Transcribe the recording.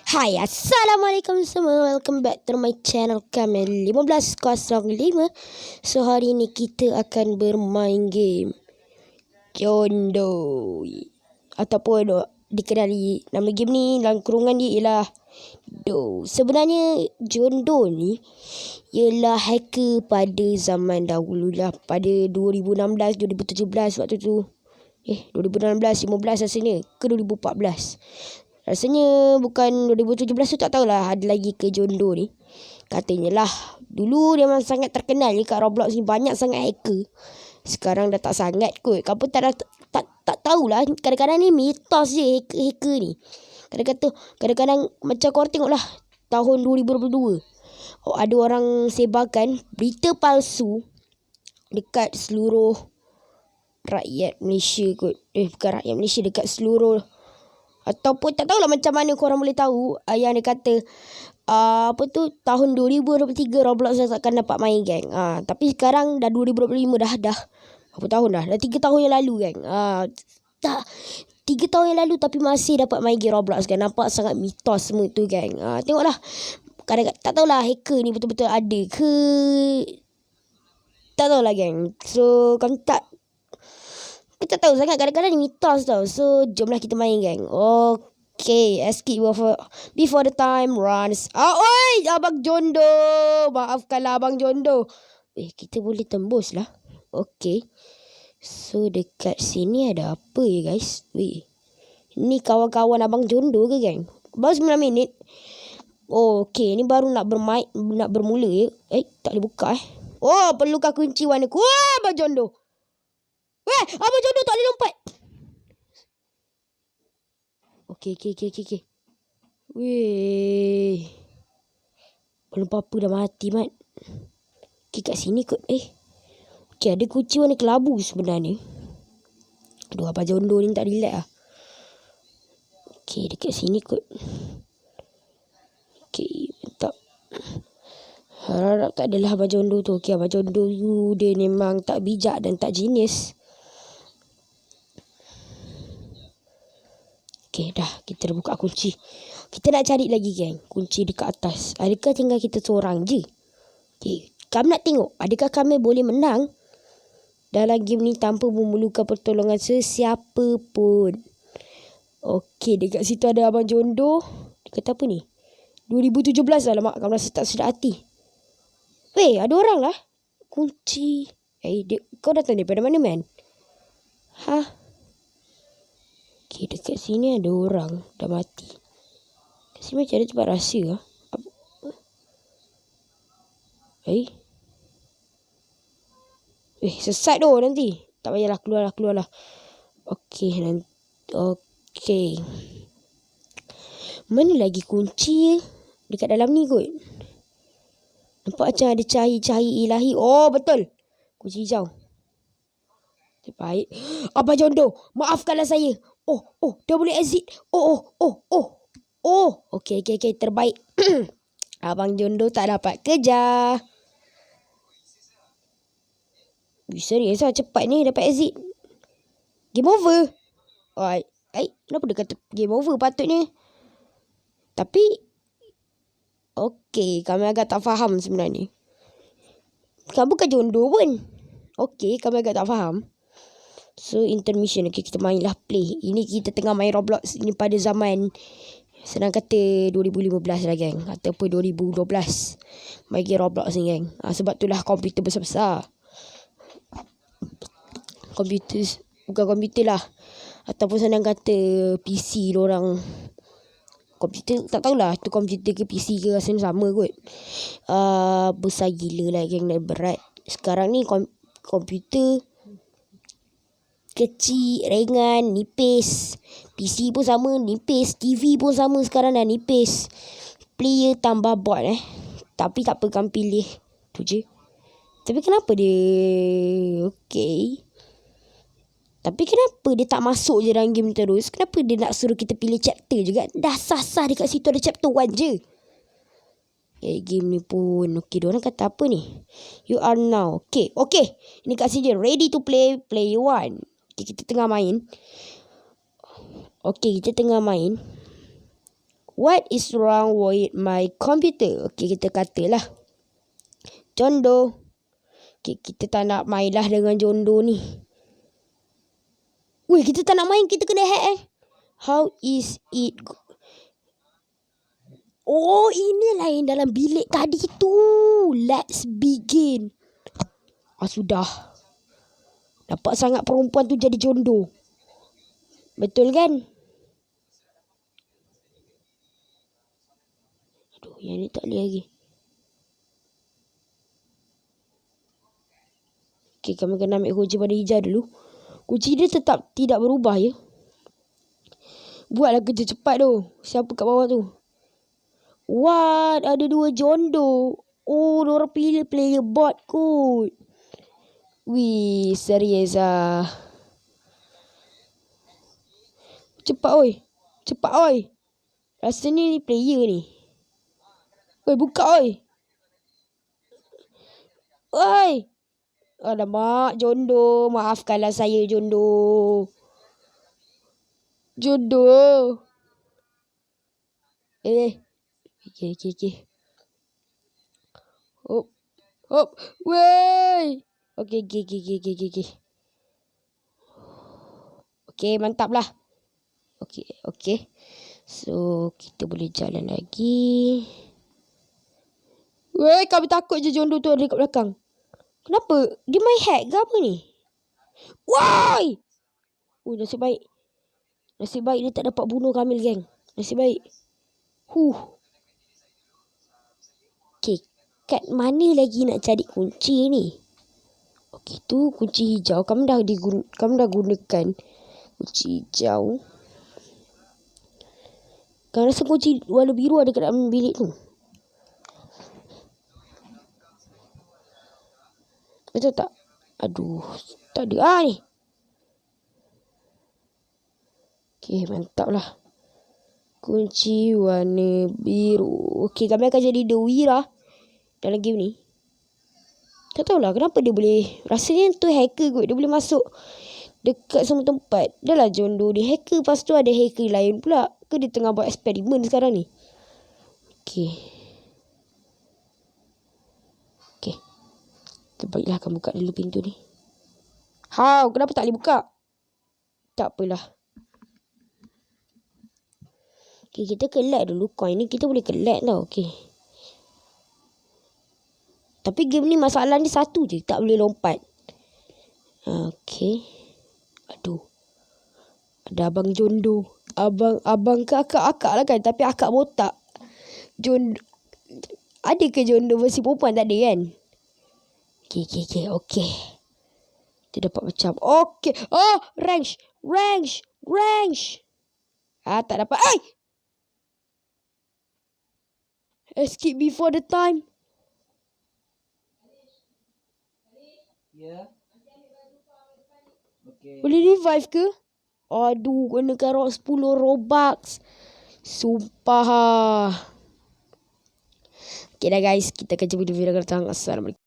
Hai, Assalamualaikum semua. Welcome back to my channel kami 1505. So hari ni kita akan bermain game Jondo, ataupun dikenali nama game ni dalam kurungan dia ialah Do. Sebenarnya Jondo ni ialah hacker pada zaman dahulu lah, pada 2016 2017 waktu tu. 2016 15 rasanya ke 2014. Rasanya bukan 2017 tu, tak tahulah ada lagi ke Jondo ni. Katanya lah dulu dia memang sangat terkenal je kat Roblox ni, banyak sangat hacker. Sekarang dah tak sangat kot. Kau pun tak tahulah, kadang-kadang ni mitos je hacker ni. Kadang-kadang macam kau tengok lah tahun 2022, ada orang sebarkan berita palsu dekat seluruh rakyat Malaysia kot. Bukan rakyat Malaysia, dekat seluruh, ataupun tak tahulah macam mana korang boleh tahu yang dia kata tahun 2023 Roblox dah takkan dapat main, geng. Tapi sekarang dah 2025, dah berapa tahun dah? Dah 3 tahun yang lalu, geng. 3 tahun yang lalu tapi masih dapat main game Roblox, kan. Nampak sangat mitos semua tu, geng. Tengoklah. Kadang-kadang tak tahulah hacker ni betul-betul ada ke, tak tahulah, geng. So kita tak tahu sangat, kadang-kadang ni mitos tau. So jomlah kita main, geng. Okay, escape before the time runs out. Oi, Abang Jondo, maafkanlah Abang Jondo. Kita boleh tembus lah. Okay, so dekat sini ada apa ya, guys? Ni kawan-kawan Abang Jondo ke, geng? Baru 9 minit. Okay, ni baru nak bermula ya. Tak boleh buka perlukah kunci warna ku? Abang Jondo. Abang Jondo tak boleh lompat. Okay. Belum apa-apa dah mati, Mat. Okay, kat sini kot. Okay, ada kunci warna kelabu sebenarnya. Aduh, Abang Jondo ni tak relax lah. Okay, dekat sini kot. Okay, tak. Harap tak adalah Abang Jondo tu. Okay, Abang Jondo tu dia memang tak bijak dan tak genius. Okay, dah. Kita dah buka kunci. Kita nak cari lagi, geng, kunci dekat atas. Adakah tinggal kita seorang je? Okay, kami nak tengok adakah kami boleh menang dalam game ni tanpa memerlukan pertolongan sesiapa pun. Okay, dekat situ ada Abang Jondo. Dia kata apa ni? 2017 lah, mak. Kau rasa tak sedap hati. Ada orang lah. Kunci. Kau datang daripada mana, man? Okay, dekat sini ada orang dah mati. Kat sini macam ada tempat rahsia lah. Sesat tu nanti. Tak payahlah, keluarlah. Okay. Mana lagi kunci dekat dalam ni kot? Nampak macam ada cahaya-cahaya ilahi. Oh, betul. Kunci hijau. Terbaik. Abang Jondo, maafkanlah saya. Dah boleh exit. Okay, terbaik. Abang Jondo tak dapat kejar. Serius lah, cepat ni dapat exit. Game over. Kenapa dia kata game over patutnya? Tapi okay, kami agak tak faham sebenarnya. Kamu bukan Jondo pun. Okay, kami agak tak faham. So intermission. Okay, kita main lah, play. Ini kita tengah main Roblox. Ini pada zaman, senang kata 2015 lah, geng. Ataupun 2012 main game Roblox ni, geng. Sebab itulah komputer besar-besar. Bukan komputer lah, ataupun senang kata PC diorang. Komputer tak tahulah tu komputer ke PC ke, rasanya sama kot. Besar gila lah, geng, dan berat. Sekarang ni komputer kecil, ringan, nipis. PC pun sama, nipis. TV pun sama, sekarang dah nipis. Player tambah bot tapi tak apa, kami pilih tu je. Tapi kenapa dia okay, tapi kenapa dia tak masuk je dalam game terus? Kenapa dia nak suruh kita pilih chapter juga? Dah sah-sah dekat situ ada chapter 1 je. Game ni pun okay, diorang kata apa ni? You are now Okay, ini kat sini ready to play 1. Okay, kita tengah main. What is wrong with my computer? Okay, kita katalah John Doe. Okay, kita tak nak main lah dengan John Doe ni. Weh, kita tak nak main, kita kena hack How is it? Oh, inilah yang dalam bilik tadi tu. Let's begin. Sudah. Nampak sangat perempuan tu jadi John Doe. Betul kan? Aduh, yang ni tak boleh lagi. Okay, kami kena ambil kunci pada hijau dulu. Kunci dia tetap tidak berubah ya. Buatlah kerja cepat tu. Siapa kat bawah tu? What? Ada 2 John Doe. Oh, diorang pilih player bot kot. Wih, serius ah. Cepat oi. Cepat oi. Rasanya ni player ni. Oi, buka oi. Oi. Alamak, John Doe. Maafkanlah saya, John Doe. John Doe. Okay. Hop. Wey. Okay. Okay, mantap lah. Okay. So, kita boleh jalan lagi. Wey, kami takut je John Doe tu ada kat belakang. Kenapa? Dia main hack ke apa ni? Why? Oh, nasib baik. Nasib baik dia tak dapat bunuh Kamil, geng. Nasib baik. Okay, kat mana lagi nak cari kunci ni? Okay, tu kunci hijau. Kamu dah gunakan kunci hijau. Kamu rasa kunci warna biru ada kat dalam bilik tu? Betul tak? Aduh, tak ada. Ni. Okay, mantap lah. Kunci warna biru. Okay, kami akan jadi The Wira dalam game ni. Tak tahulah kenapa dia boleh. Rasanya tu hacker kot. Dia boleh masuk dekat semua tempat. Dah lah John Doe ni hacker. Lepas tu ada hacker lain pula. Ke dia tengah buat eksperimen sekarang ni? Okay. Terbaiklah kamu buka dulu pintu ni. How? Kenapa tak boleh buka? Tak apalah. Okay, kita collect dulu coin ni. Kita boleh collect tau. Okay. Tapi game ni masalah ni satu je. Tak boleh lompat. Okay. Aduh. Ada Abang John Doe. Abang ke akak lah kan. Tapi akak botak. Ada ke John Doe versi perempuan? Tak ada kan? Okay. Dia dapat macam. Okay. Oh, range. Tak dapat. Escape before the time. Ya. Okay. Boleh revive ke? Aduh, gunakan 10 Robux. Sumpah. Okay dah guys, kita akan jumpa di video akan datang. Assalamualaikum.